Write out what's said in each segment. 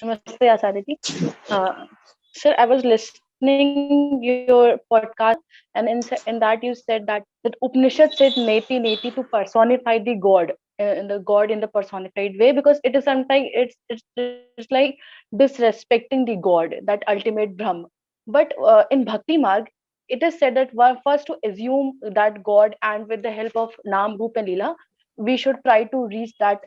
Namaste, Acharya ji. Sir, I was listening your podcast, and in that you said that Upanishad said neti neti to personify the God, in the God in the personified way, because it is sometimes it's like disrespecting the God, that ultimate Brahm. But in Bhakti Marg, it is said that one first to assume that God, and with the help of Nam, Roop, and Leela, we should try to reach that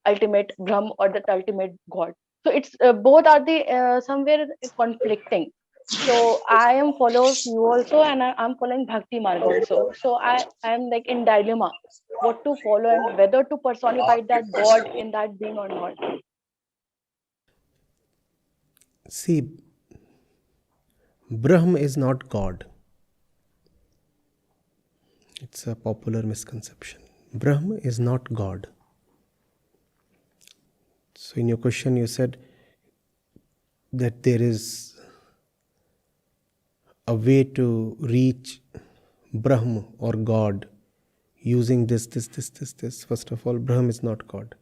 ultimate Brahm or that ultimate God. So it's both are the somewhere conflicting. So I am follows you also, and I'm following Bhakti Marg also. So I am like in dilemma what to follow and whether to personify that God in that being or not. See, Brahm is not God. It's a popular misconception. Brahm is not God. So in your question you said that there is a way to reach Brahm or God using this. First of all, Brahm is not God.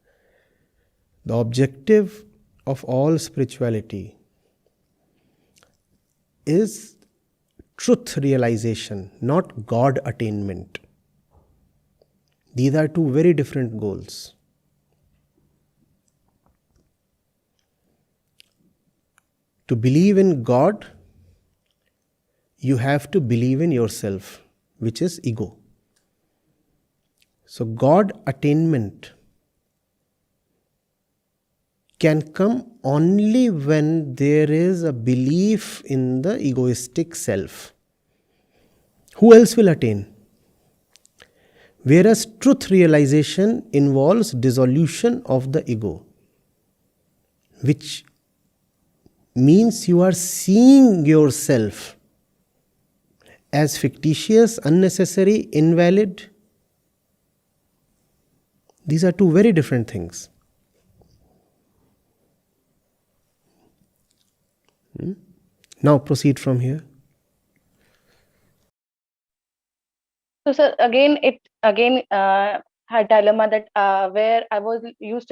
The objective of all spirituality is truth realization, not God attainment. These are two very different goals. To believe in God, you have to believe in yourself, which is ego. So, God attainment can come only when there is a belief in the egoistic self. Who else will attain? Whereas truth realization involves dissolution of the ego, which means you are seeing yourself as fictitious, unnecessary, invalid. These are two very different things. Now proceed from here. So sir, again it again had dilemma that where I used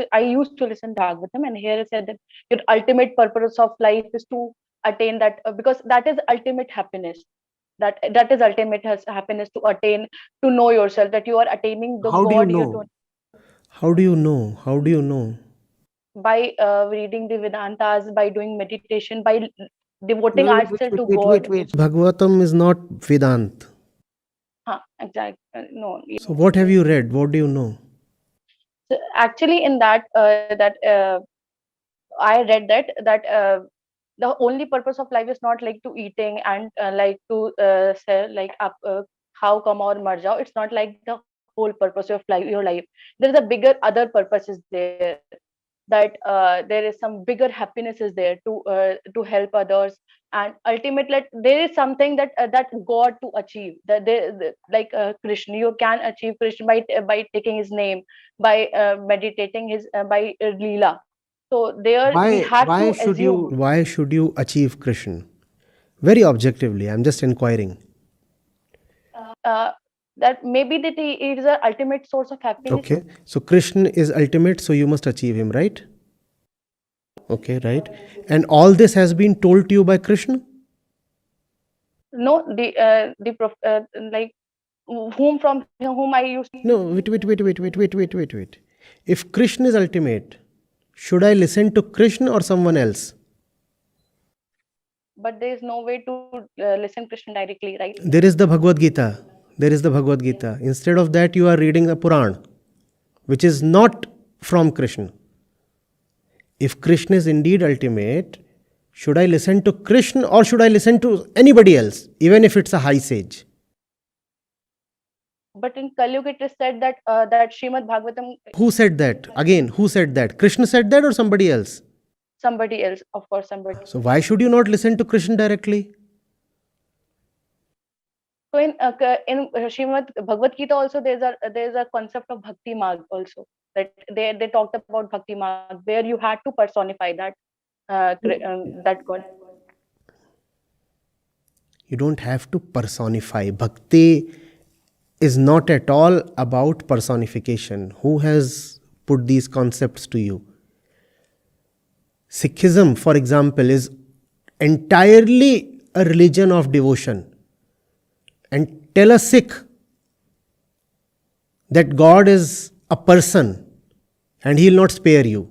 to listen Bhagavatam, and here it said that your ultimate purpose of life is to attain that because that is ultimate happiness. That is ultimate happiness, to attain, to know yourself, that you are attaining the How do you God. know? How do you know? How do you know? By reading the Vedantas, by doing meditation, by devoting Wait, ourselves to God. Bhagavatam is not Vedant. Exactly. No. So what have you read? What do you know? So actually, in that I read that the only purpose of life is not like to eating and like to say like up how come or mar jao. It's not like the whole purpose of life, your life. There is a bigger other purposes there, that there is some bigger happiness is there to help others, and ultimately like, there is something that God to achieve, that like Krishna, you can achieve Krishna by taking his name, by meditating his by Leela. So there we have to assume Why should you achieve Krishna? Very objectively, I'm just inquiring. uh, that maybe that it is the ultimate source of happiness. Okay, so Krishna is ultimate, so you must achieve him, right? Okay, right. And all this has been told to you by Krishna? No, like whom I used. No, wait. If Krishna is ultimate, should I listen to Krishna or someone else? But there is no way to listen Krishna directly, right? There is the Bhagavad Gita. There is the Bhagavad Gita. Instead of that, you are reading the Puran, which is not from Krishna. If Krishna is indeed ultimate, should I listen to Krishna or should I listen to anybody else, even if it's a high sage? But in Kali Yuga, it is said that Srimad Bhagavatam, Who said that? Again, who said that? Krishna said that or somebody else? somebody else, of course, somebody. So why should you not listen to Krishna directly? So in Srimad Bhagavad Gita also there's a concept of Bhakti Marg also, that they talked about Bhakti Marg, where you had to personify that God. You don't have to personify. Bhakti is not at all about personification. Who has put these concepts to you? Sikhism, for example, is entirely a religion of devotion. And tell a Sikh that God is a person and He will not spare you.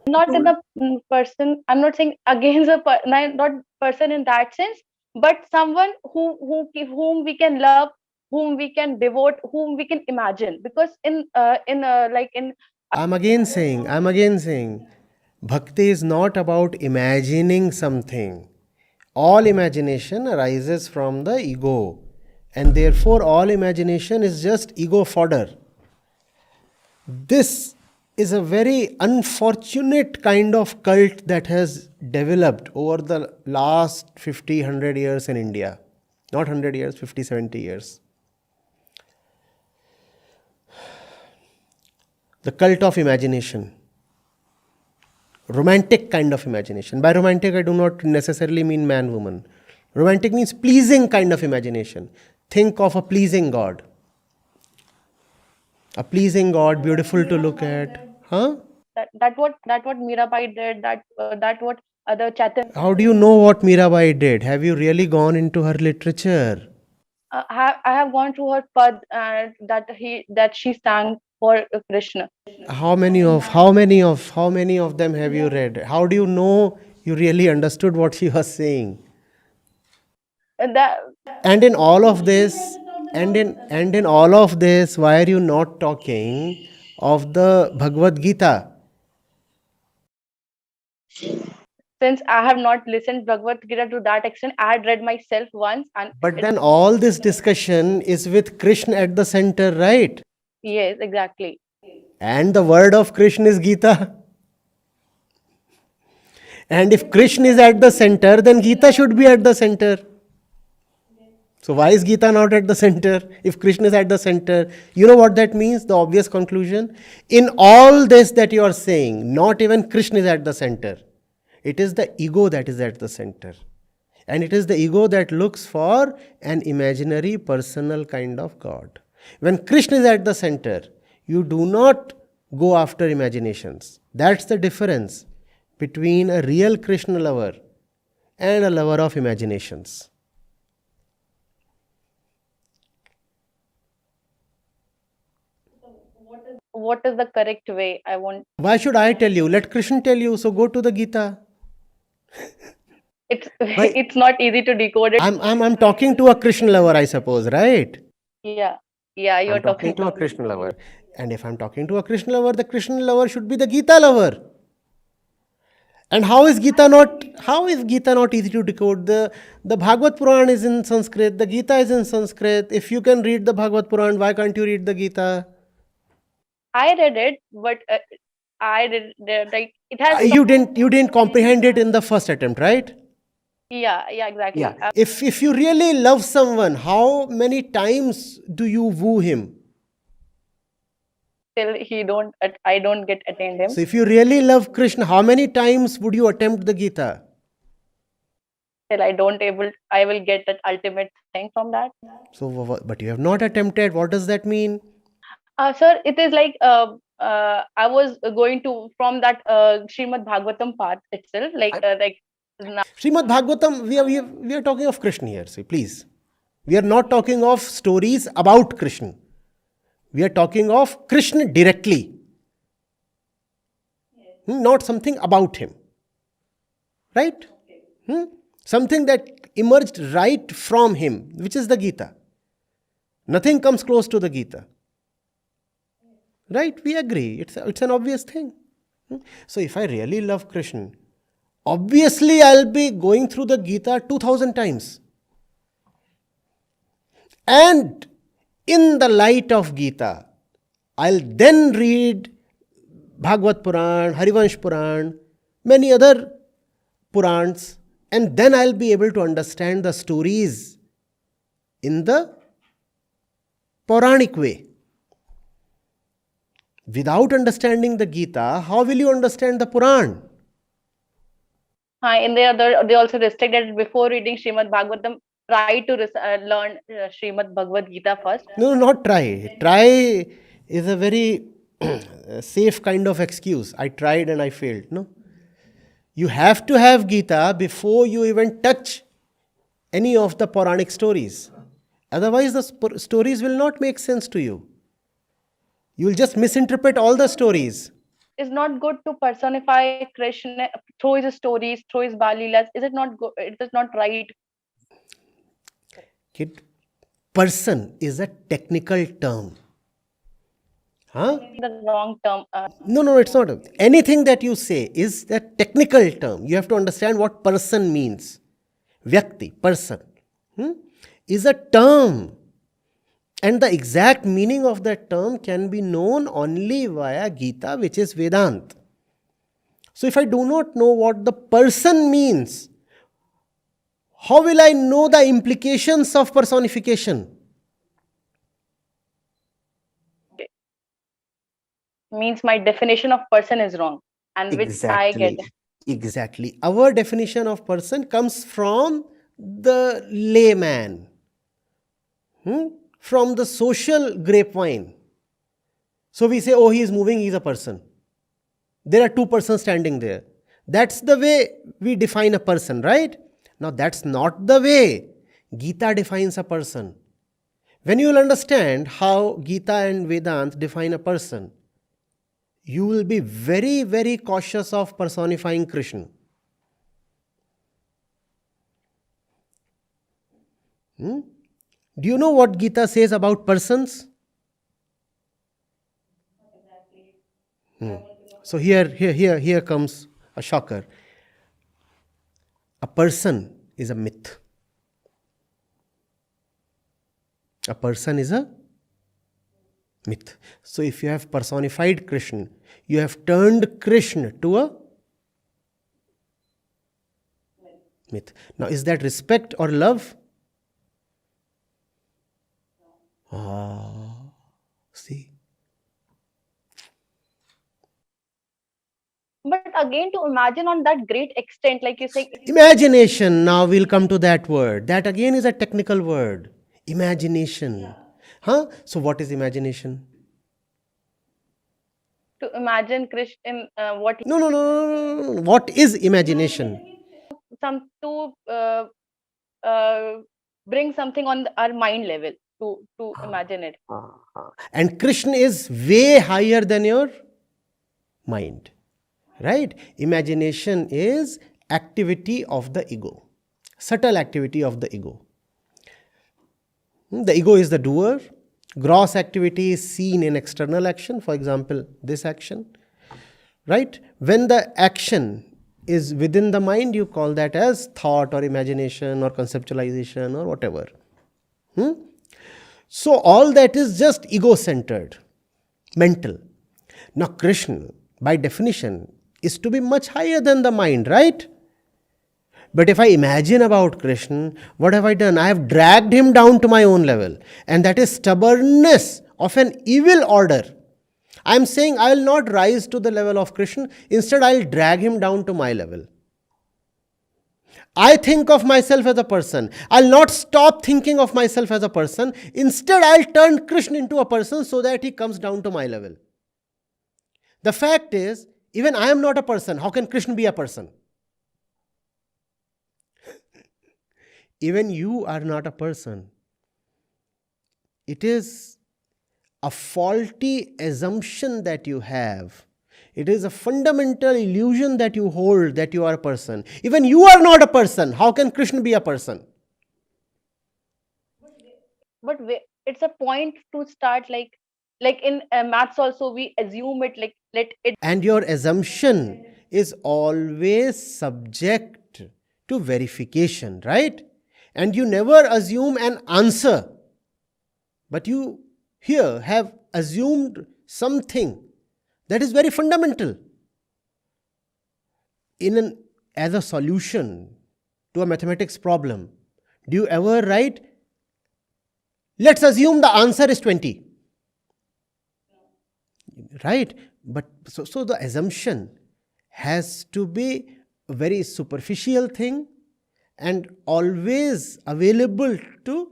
Not in the person. I'm not saying against a not person in that sense, but someone whom we can love, whom we can devote, whom we can imagine. Because in like in I'm again saying, Bhakti is not about imagining something. All imagination arises from the ego, and therefore all imagination is just ego fodder. This is a very unfortunate kind of cult that has developed over the last 50, 100 years in India. Not 100 years, 50, 70 years. The cult of imagination. Romantic kind of imagination. By romantic, I do not necessarily mean man woman. Romantic means pleasing kind of imagination. Think of a pleasing God. A pleasing God, beautiful to look at. Huh? that what Meera Bai did. That what other Chaitanya. How do you know what Meera Bai did? Have you really gone into her literature? I have gone through her pad that she sang for Krishna. How many of them have you read? How do you know you really understood what she was saying? That And in all of this, and in all of this, why are you not talking of the Bhagavad Gita? since I have not listened Bhagavad Gita to that extent, I had read myself once, and But then all this discussion is with Krishna at the center, right? yes, exactly. And the word of Krishna is Gita. And if Krishna is at the center, then Gita should be at the center. So why is Gita not at the center? If Krishna is at the center, you know what that means? The obvious conclusion. In all this that you are saying, not even Krishna is at the center. It is the ego that is at the center. And it is the ego that looks for an imaginary personal kind of God. When Krishna is at the center, you do not go after imaginations. That's the difference between a real Krishna lover and a lover of imaginations. What is the correct way? I want. Why should I tell you? Let Krishna tell you. So go to the Gita. It's Why? it's not easy to decode it. I'm talking to a Krishna lover, I suppose, right? Yeah, yeah, you're I'm talking talking to a to. Krishna lover. And if I'm talking to a Krishna lover, the Krishna lover should be the Gita lover. And how is Gita not easy to decode? The Bhagavad Puran is in Sanskrit, the Gita is in Sanskrit. If you can read the Bhagavad Puran, why can't you read the Gita? I read it, but I did like it has. You didn't comprehend it in the first attempt, right? Yeah, exactly. If you really love someone, how many times do you woo him? Till I don't get attend him. So if you really love Krishna, how many times would you attempt the Gita? Till I will get that ultimate thing from that. So, but you have not attempted. What does that mean? Sir, it is like I was going to from that Srimad Bhagavatam path itself, like now. Srimad Bhagavatam, we are talking of Krishna here. See, please. We are not talking of stories about Krishna. We are talking of Krishna directly. Not something about him. Right? Something that emerged right from him, which is the Gita. Nothing comes close to the Gita. Right? We agree. It's an obvious thing. So if I really love Krishna, obviously I'll be going through the Gita 2000 times. And in the light of Gita, I'll then read Bhagavad Puran, Harivansh Puran, many other Purans, and then I'll be able to understand the stories in the Puranic way. Without understanding the Gita, how will you understand the Puran? In there, they also restricted before reading Srimad Bhagavatam. Try to learn Srimad Bhagavad Gita first. No, not try. Try is a very safe kind of excuse. I tried and I failed. No. You have to have Gita before you even touch any of the Puranic stories. Otherwise, the stories will not make sense to you. You will just misinterpret all the stories. Is not good to personify Krishna through his stories, through his Balilas. Is it not good? It is not right. Kid, person is a technical term. Huh? The wrong term. No, it's not. Anything that you say is a technical term. You have to understand what person means. Vyakti, person, is a term. And the exact meaning of that term can be known only via Gita, which is Vedanta. So if I do not know what the person means, how will I know the implications of personification? Means my definition of person is wrong, and which I get. Exactly. Our definition of person comes from the layman, from the social grapevine. So we say, oh, he is moving, he is a person. There are two persons standing there. That's the way we define a person, right? Now, that's not the way Gita defines a person. When you will understand how Gita and Vedanta define a person, you will be very, very cautious of personifying Krishna. Do you know what Gita says about persons? So here comes a shocker. A person is a myth. A person is a myth. So if you have personified Krishna, you have turned Krishna to a myth. Now, is that respect or love? See. But again, to imagine on that great extent, like you say, Imagination, now we'll come to that word. That again is a technical word. Imagination. So what is imagination? To imagine Krishna in what he, No. What is imagination? to bring something on our mind level to imagine it. And Krishna is way higher than your mind. Right? Imagination is activity of the ego. Subtle activity of the ego. The ego is the doer. Gross activity is seen in external action. For example, this action. Right? When the action is within the mind, you call that as thought or imagination or conceptualization or whatever. So all that is just ego-centered, mental. Now Krishna, by definition, is to be much higher than the mind, right? But if I imagine about Krishna, what have I done? I have dragged him down to my own level. And that is stubbornness of an evil order. I am saying I will not rise to the level of Krishna. Instead, I will drag him down to my level. I think of myself as a person. I'll not stop thinking of myself as a person. Instead, I'll turn Krishna into a person so that he comes down to my level. The fact is, even I am not a person. How can Krishna be a person? Even you are not a person. It is a faulty assumption that you have. It is a fundamental illusion that you hold that you are a person. Even you are not a person. How can Krishna be a person? But it's a point to start, like in maths also we assume it, like let it. And your assumption is always subject to verification, right? And you never assume an answer. But you here have assumed something that is very fundamental. As a solution to a mathematics problem, do you ever write, let's assume the answer is 20? Right? But so the assumption has to be a very superficial thing and always available to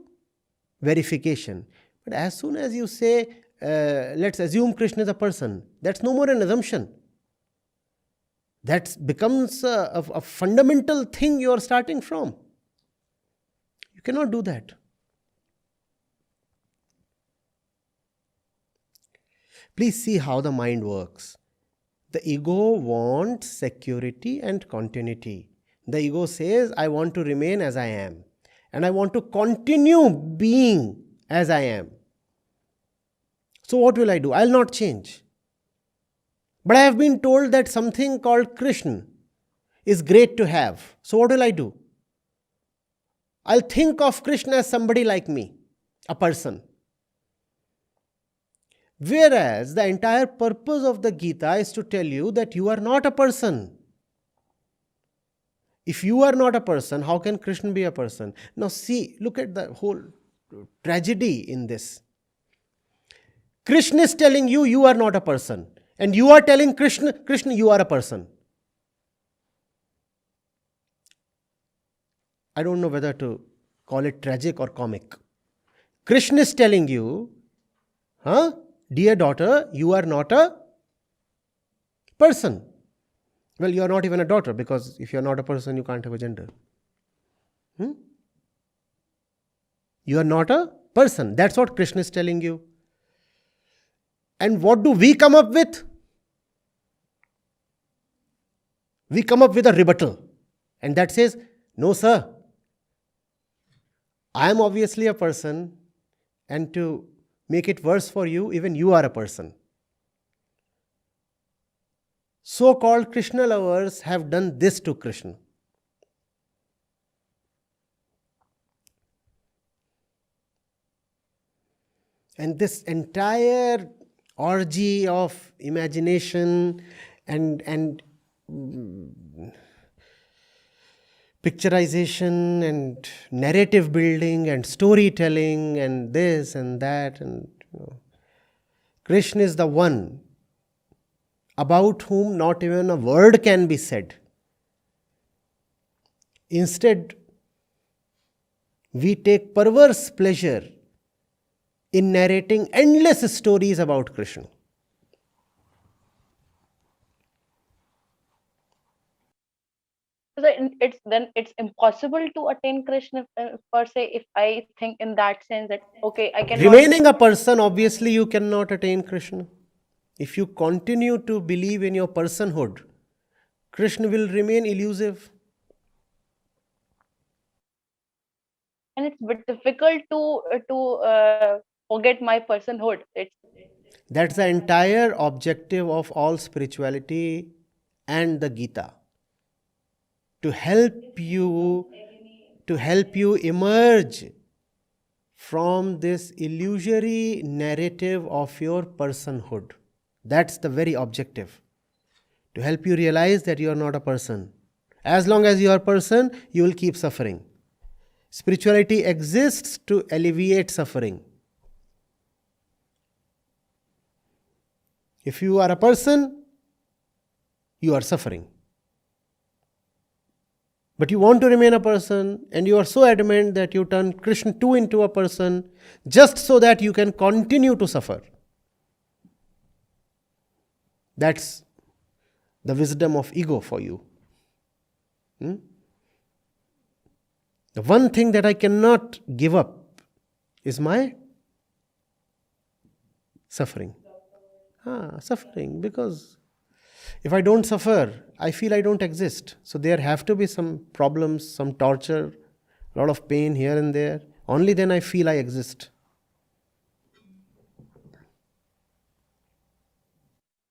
verification. But as soon as you say, let's assume Krishna is a person, that's no more an assumption. That becomes a fundamental thing you are starting from. You cannot do that. Please see how the mind works. The ego wants security and continuity. The ego says, I want to remain as I am. And I want to continue being as I am. So what will I do? I'll not change. But I have been told that something called Krishna is great to have. So what will I do? I'll think of Krishna as somebody like me, a person. Whereas the entire purpose of the Gita is to tell you that you are not a person. If you are not a person, how can Krishna be a person? Now see, look at the whole tragedy in this. Krishna is telling you, you are not a person. And you are telling Krishna, you are a person. I don't know whether to call it tragic or comic. Krishna is telling you, dear daughter, you are not a person. Well, you are not even a daughter, because if you are not a person, you can't have a gender. You are not a person. That's what Krishna is telling you. And what do we come up with? We come up with a rebuttal. And that says, no sir, I am obviously a person, and to make it worse for you, even you are a person. So-called Krishna lovers have done this to Krishna. And this entire orgy of imagination and picturization and narrative building and storytelling and this and that, and Krishna is the one about whom not even a word can be said. Instead, we take perverse pleasure in narrating endless stories about Krishna. So it's impossible to attain Krishna per se, if I think in that sense that okay, I cannot. Remaining a person, obviously you cannot attain Krishna. If you continue to believe in your personhood, Krishna will remain elusive. And it's a bit difficult to forget my personhood. That's the entire objective of all spirituality and the Gita. To help you emerge from this illusory narrative of your personhood. That's the very objective. To help you realize that you are not a person. As long as you are a person, you will keep suffering. Spirituality exists to alleviate suffering. If you are a person, you are suffering. But you want to remain a person, and you are so adamant that you turn Krishna too into a person just so that you can continue to suffer. That's the wisdom of ego for you. The one thing that I cannot give up is my suffering. Suffering, because if I don't suffer, I feel I don't exist. So there have to be some problems, some torture, a lot of pain here and there. Only then I feel I exist.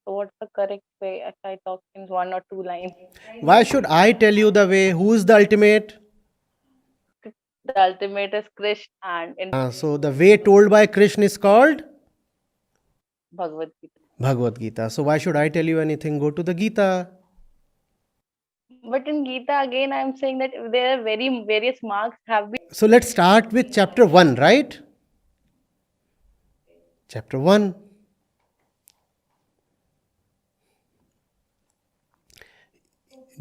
So what's the correct way if I talk in 1 or 2 lines? Why should I tell you the way? Who is the ultimate? The ultimate is Krishna, and So the way told by Krishna is called Bhagavad Gita. Bhagavad Gita. So why should I tell you anything? Go to the Gita. But in Gita, again, I'm saying that there are various marks have been. So let's start with chapter 1, right? Chapter 1.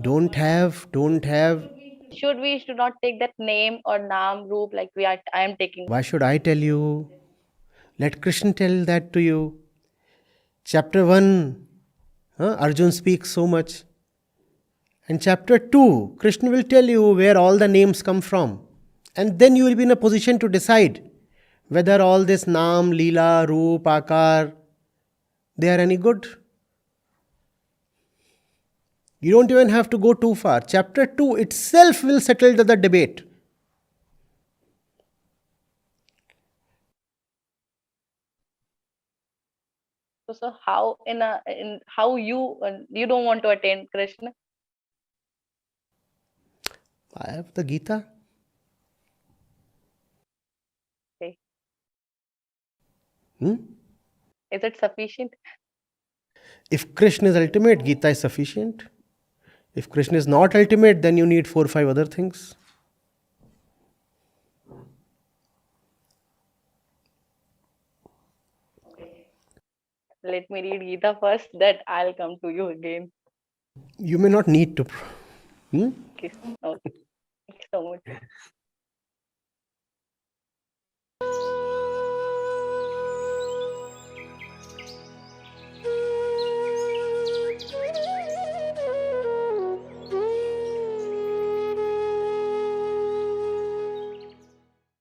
Don't have. Should not take that name or naam roop like I am taking. Why should I tell you? Let Krishna tell that to you. Chapter 1. Arjun speaks so much. In chapter 2, Krishna will tell you where all the names come from. And then you will be in a position to decide whether all this Naam, Leela, Roop, Akar, they are any good. You don't even have to go too far. Chapter 2 itself will settle the debate. So how in how you don't want to attain Krishna? I have the Gita. Okay. Hmm? Is it sufficient? If Krishna is ultimate, Gita is sufficient. If Krishna is not ultimate, then you need 4 or 5 other things. Let me read Gita first, that I'll come to you again. You may not need to. Hmm? Okay. Okay. Thank you so much.